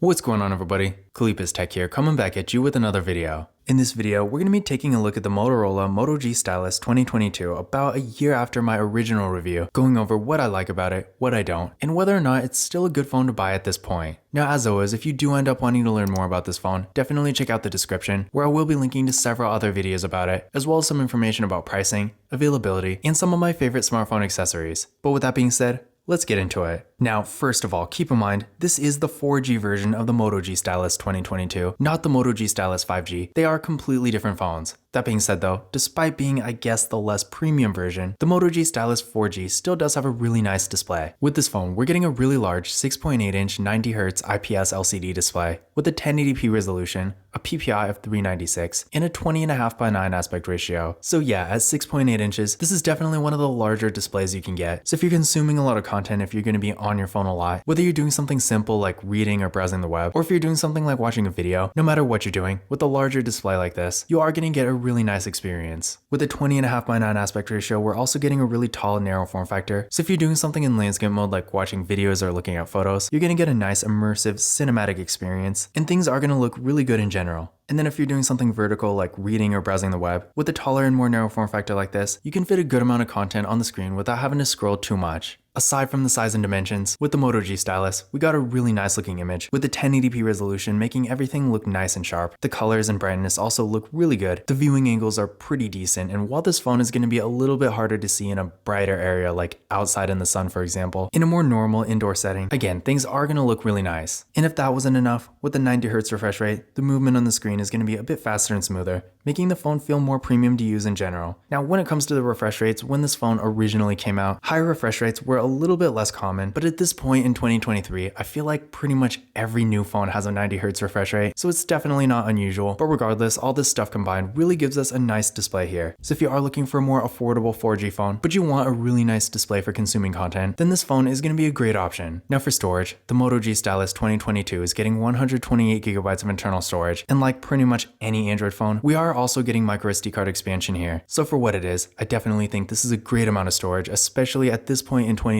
What's going on, everybody? Kalipis Tech here, coming back at you with another video. In this video, we're going to be taking a look at the Motorola Moto G Stylus 2022 about a year after my original review, going over what I like about it, what I don't, and whether or not it's still a good phone to buy at this point. Now, as always, if you do end up wanting to learn more about this phone, definitely check out the description, where I will be linking to several other videos about it, as well as some information about pricing, availability, and some of my favorite smartphone accessories. But with that being said, let's get into it. Now, first of all, keep in mind, this is the 4G version of the Moto G Stylus 2022, not the Moto G Stylus 5G. They are completely different phones. That being said though, despite being, I guess, the less premium version, the Moto G Stylus 4G still does have a really nice display. With this phone, we're getting a really large 6.8-inch 90Hz IPS LCD display with a 1080p resolution, a PPI of 396, and a 20.5:9 aspect ratio. So yeah, at 6.8 inches, this is definitely one of the larger displays you can get. So if you're consuming a lot of content, if you're going to be on your phone a lot, whether you're doing something simple like reading or browsing the web, or if you're doing something like watching a video, no matter what you're doing, with a larger display like this, you are going to get a really nice experience. With a 20.5:9 aspect ratio, we're also getting a really tall and narrow form factor. So if you're doing something in landscape mode like watching videos or looking at photos, you're going to get a nice immersive cinematic experience, and things are going to look really good in general. And then if you're doing something vertical like reading or browsing the web, with a taller and more narrow form factor like this, you can fit a good amount of content on the screen without having to scroll too much. Aside from the size and dimensions, with the Moto G Stylus, we got a really nice looking image with the 1080p resolution making everything look nice and sharp. The colors and brightness also look really good. The viewing angles are pretty decent, and while this phone is going to be a little bit harder to see in a brighter area like outside in the sun for example, in a more normal indoor setting, again, things are going to look really nice. And if that wasn't enough, with the 90Hz refresh rate, the movement on the screen is going to be a bit faster and smoother, making the phone feel more premium to use in general. Now, when it comes to the refresh rates, when this phone originally came out, higher refresh rates were a little bit less common, but at this point in 2023, I feel like pretty much every new phone has a 90Hz refresh rate, so it's definitely not unusual. But regardless, all this stuff combined really gives us a nice display here. So if you are looking for a more affordable 4G phone, but you want a really nice display for consuming content, then this phone is going to be a great option. Now for storage, the Moto G Stylus 2022 is getting 128GB of internal storage, and like pretty much any Android phone, we are also getting microSD card expansion here. So for what it is, I definitely think this is a great amount of storage, especially at this point in 2022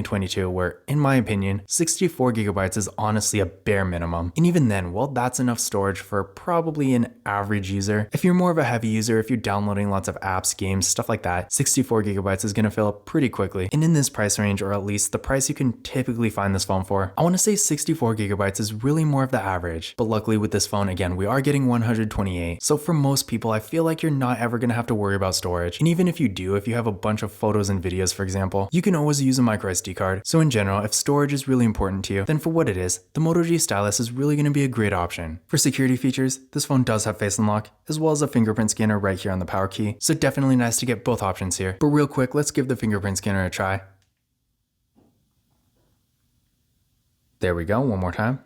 where, in my opinion, 64GB is honestly a bare minimum. And even then, well, that's enough storage for probably an average user. If you're more of a heavy user, if you're downloading lots of apps, games, stuff like that, 64GB is going to fill up pretty quickly. And in this price range, or at least the price you can typically find this phone for, I want to say 64GB is really more of the average. But luckily with this phone, again, we are getting 128. So for most people, I feel like you're not ever going to have to worry about storage. And even if you do, if you have a bunch of photos and videos, for example, you can always use a microSD card. So in general, if storage is really important to you, then for what it is, the Moto G Stylus is really going to be a great option. For security features, this phone does have face unlock, as well as a fingerprint scanner right here on the power key, so definitely nice to get both options here. But real quick, let's give the fingerprint scanner a try. There we go, one more time.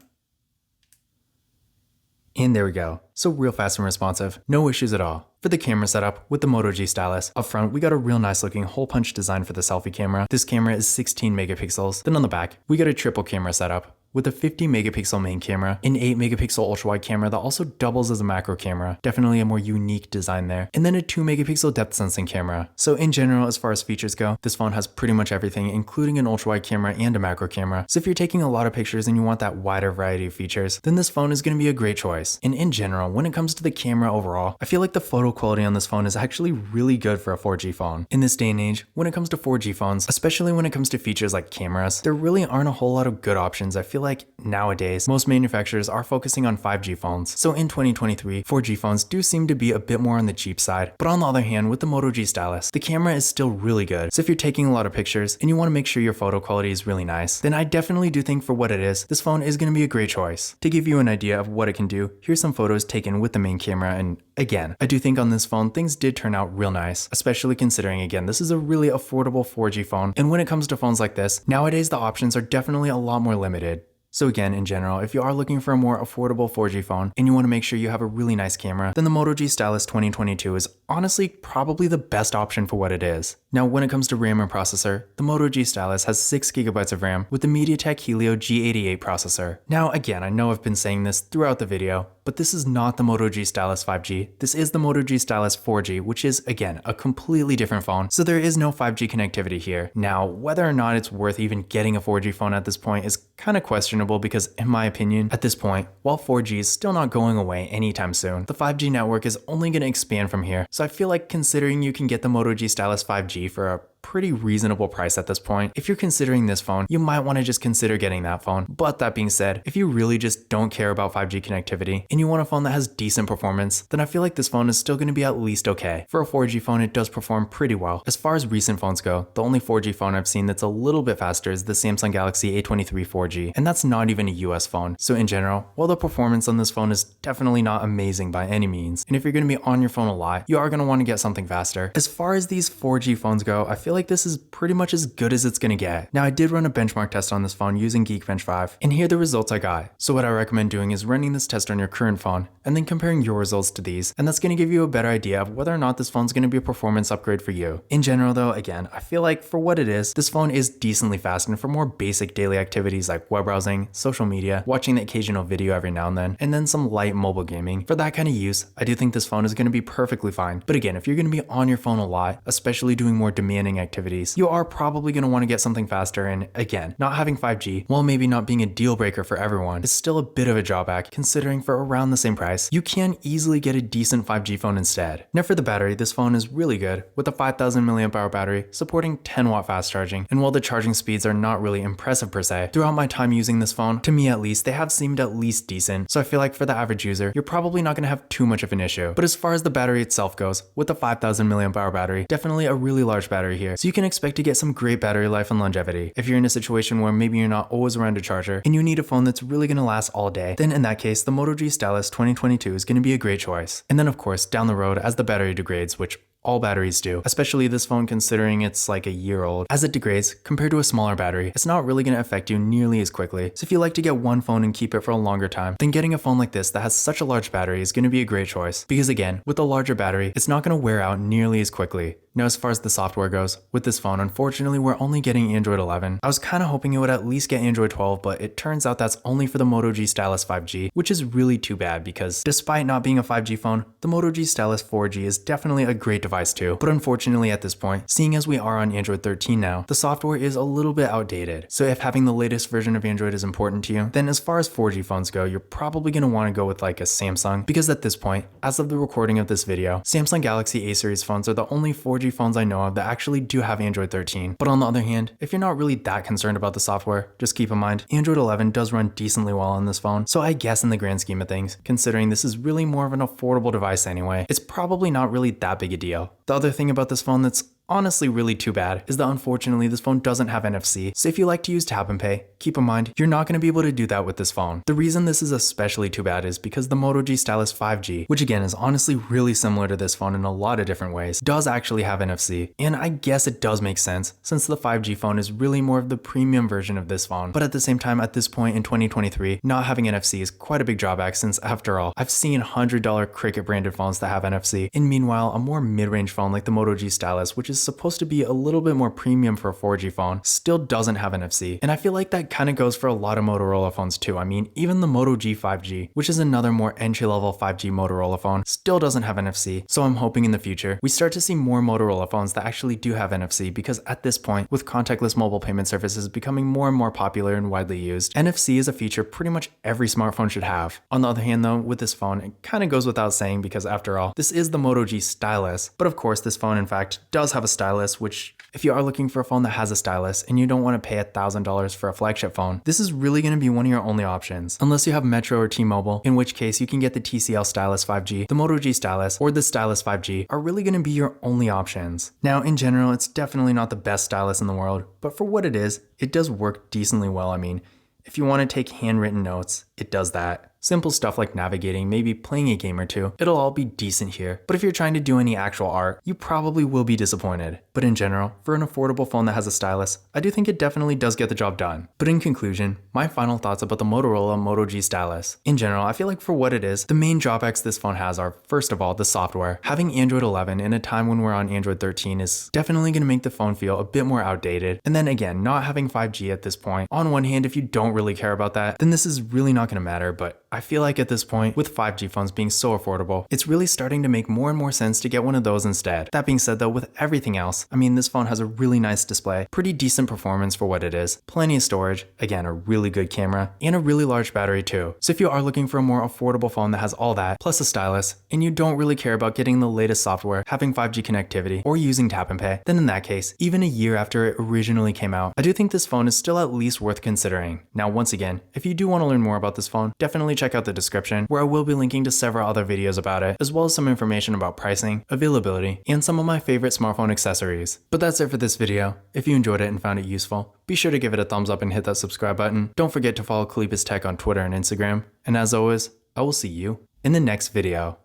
And there we go. So real fast and responsive, no issues at all. For the camera setup, with the Moto G Stylus, up front we got a real nice looking hole punch design for the selfie camera. This camera is 16 megapixels. Then on the back, we got a triple camera setup with a 50 megapixel main camera, an 8 megapixel ultra wide camera that also doubles as a macro camera. Definitely a more unique design there. And then a 2 megapixel depth sensing camera. So in general, as far as features go, this phone has pretty much everything, including an ultra wide camera and a macro camera. So if you're taking a lot of pictures and you want that wider variety of features, then this phone is going to be a great choice. And in general, when it comes to the camera overall, I feel like the photo quality on this phone is actually really good for a 4G phone. In this day and age, when it comes to 4G phones, especially when it comes to features like cameras, there really aren't a whole lot of good options. I feel like nowadays, most manufacturers are focusing on 5G phones. So in 2023, 4G phones do seem to be a bit more on the cheap side. But on the other hand, with the Moto G Stylus, the camera is still really good. So if you're taking a lot of pictures and you want to make sure your photo quality is really nice, then I definitely do think for what it is, this phone is going to be a great choice. To give you an idea of what it can do, here's some photos taken with the main camera, and again, I do think on this phone things did turn out real nice, especially considering again this is a really affordable 4G phone, and when it comes to phones like this, nowadays the options are definitely a lot more limited. So again, in general, if you are looking for a more affordable 4G phone and you want to make sure you have a really nice camera, then the Moto G Stylus 2022 is honestly probably the best option for what it is. Now when it comes to RAM and processor, the Moto G Stylus has 6GB of RAM with the MediaTek Helio G88 processor. Now again, I know I've been saying this throughout the video, but this is not the Moto G Stylus 5G. This is the Moto G Stylus 4G, which is, again, a completely different phone, so there is no 5G connectivity here. Now, whether or not it's worth even getting a 4G phone at this point is kind of questionable because, in my opinion, at this point, while 4G is still not going away anytime soon, the 5G network is only going to expand from here, so I feel like considering you can get the Moto G Stylus 5G for a pretty reasonable price at this point, if you're considering this phone, you might want to just consider getting that phone. But that being said, if you really just don't care about 5G connectivity and you want a phone that has decent performance, then I feel like this phone is still going to be at least okay. For a 4G phone, it does perform pretty well. As far as recent phones go, the only 4G phone I've seen that's a little bit faster is the Samsung Galaxy A23 4G, and that's not even a US phone. So in general, while the performance on this phone is definitely not amazing by any means, and if you're going to be on your phone a lot, you are going to want to get something faster. As far as these 4G phones go, I feel like this is pretty much as good as it's gonna get. Now I did run a benchmark test on this phone using Geekbench 5, and here are the results I got. So what I recommend doing is running this test on your current phone, and then comparing your results to these, and that's gonna give you a better idea of whether or not this phone's gonna be a performance upgrade for you. In general though, again, I feel like for what it is, this phone is decently fast, and for more basic daily activities like web browsing, social media, watching the occasional video every now and then some light mobile gaming, for that kind of use, I do think this phone is gonna be perfectly fine. But again, if you're gonna be on your phone a lot, especially doing more demanding activities, you are probably going to want to get something faster, and again, not having 5G, while maybe not being a deal breaker for everyone, is still a bit of a drawback considering for around the same price, you can easily get a decent 5G phone instead. Now for the battery, this phone is really good with a 5000 mAh battery supporting 10W fast charging, and while the charging speeds are not really impressive per se, throughout my time using this phone, to me at least, they have seemed at least decent, so I feel like for the average user, you're probably not going to have too much of an issue. But as far as the battery itself goes, with the 5000 mAh battery, definitely a really large battery here, so you can expect to get some great battery life and longevity. If you're in a situation where maybe you're not always around a charger and you need a phone that's really going to last all day, then in that case, the Moto G Stylus 2022 is going to be a great choice. And then of course, down the road, as the battery degrades, which all batteries do, especially this phone considering it's like a year old. As it degrades, compared to a smaller battery, it's not really going to affect you nearly as quickly. So if you like to get one phone and keep it for a longer time, then getting a phone like this that has such a large battery is going to be a great choice. Because again, with a larger battery, it's not going to wear out nearly as quickly. Now as far as the software goes, with this phone, unfortunately we're only getting Android 11. I was kind of hoping it would at least get Android 12, but it turns out that's only for the Moto G Stylus 5G, which is really too bad because despite not being a 5G phone, the Moto G Stylus 4G is definitely a great device too. But unfortunately at this point, seeing as we are on Android 13 now, the software is a little bit outdated. So if having the latest version of Android is important to you, then as far as 4G phones go, you're probably going to want to go with like a Samsung, because at this point, as of the recording of this video, Samsung Galaxy A series phones are the only 4G phones I know of that actually do have Android 13. But on the other hand, if you're not really that concerned about the software, just keep in mind, Android 11 does run decently well on this phone. So I guess in the grand scheme of things, considering this is really more of an affordable device anyway, it's probably not really that big a deal. The other thing about this phone that's honestly really too bad is that unfortunately this phone doesn't have NFC, so if you like to use tap and pay, keep in mind you're not going to be able to do that with this phone. The reason this is especially too bad is because the Moto G Stylus 5G, which again is honestly really similar to this phone in a lot of different ways, does actually have NFC, and I guess it does make sense since the 5G phone is really more of the premium version of this phone. But at the same time, at this point in 2023, not having NFC is quite a big drawback since after all, I've seen $100 Cricket branded phones that have NFC, and meanwhile a more mid-range phone like the Moto G Stylus, which is supposed to be a little bit more premium for a 4G phone, still doesn't have NFC. And I feel like that kind of goes for a lot of Motorola phones too. I mean, even the Moto G 5G, which is another more entry-level 5G Motorola phone, still doesn't have NFC. So I'm hoping in the future, we start to see more Motorola phones that actually do have NFC, because at this point, with contactless mobile payment services becoming more and more popular and widely used, NFC is a feature pretty much every smartphone should have. On the other hand though, with this phone, it kind of goes without saying because after all, this is the Moto G Stylus, but of course this phone in fact does have a stylus, which if you are looking for a phone that has a stylus and you don't want to pay $1,000 for a flagship phone, this is really going to be one of your only options. Unless you have Metro or T-Mobile, in which case you can get the TCL Stylus 5G, the Moto G Stylus, or the Stylus 5G are really going to be your only options. Now in general, it's definitely not the best stylus in the world, but for what it is, it does work decently well. I mean, if you want to take handwritten notes, it does that. Simple stuff like navigating, maybe playing a game or two, it'll all be decent here. But if you're trying to do any actual art, you probably will be disappointed. But in general, for an affordable phone that has a stylus, I do think it definitely does get the job done. But in conclusion, my final thoughts about the Motorola Moto G Stylus. In general, I feel like for what it is, the main drawbacks this phone has are, first of all, the software. Having Android 11 in a time when we're on Android 13 is definitely going to make the phone feel a bit more outdated. And then again, not having 5G at this point. On one hand, if you don't really care about that, then this is really not going to matter, but I feel like at this point, with 5G phones being so affordable, it's really starting to make more and more sense to get one of those instead. That being said though, with everything else, I mean, this phone has a really nice display, pretty decent performance for what it is, plenty of storage, again, a really good camera, and a really large battery too. So if you are looking for a more affordable phone that has all that, plus a stylus, and you don't really care about getting the latest software, having 5G connectivity, or using tap and pay, then in that case, even a year after it originally came out, I do think this phone is still at least worth considering. Now once again, if you do want to learn more about this phone, definitely check out the description, where I will be linking to several other videos about it, as well as some information about pricing, availability, and some of my favorite smartphone accessories. But that's it for this video. If you enjoyed it and found it useful, be sure to give it a thumbs up and hit that subscribe button. Don't forget to follow Stylus Tech on Twitter and Instagram. And as always, I will see you in the next video.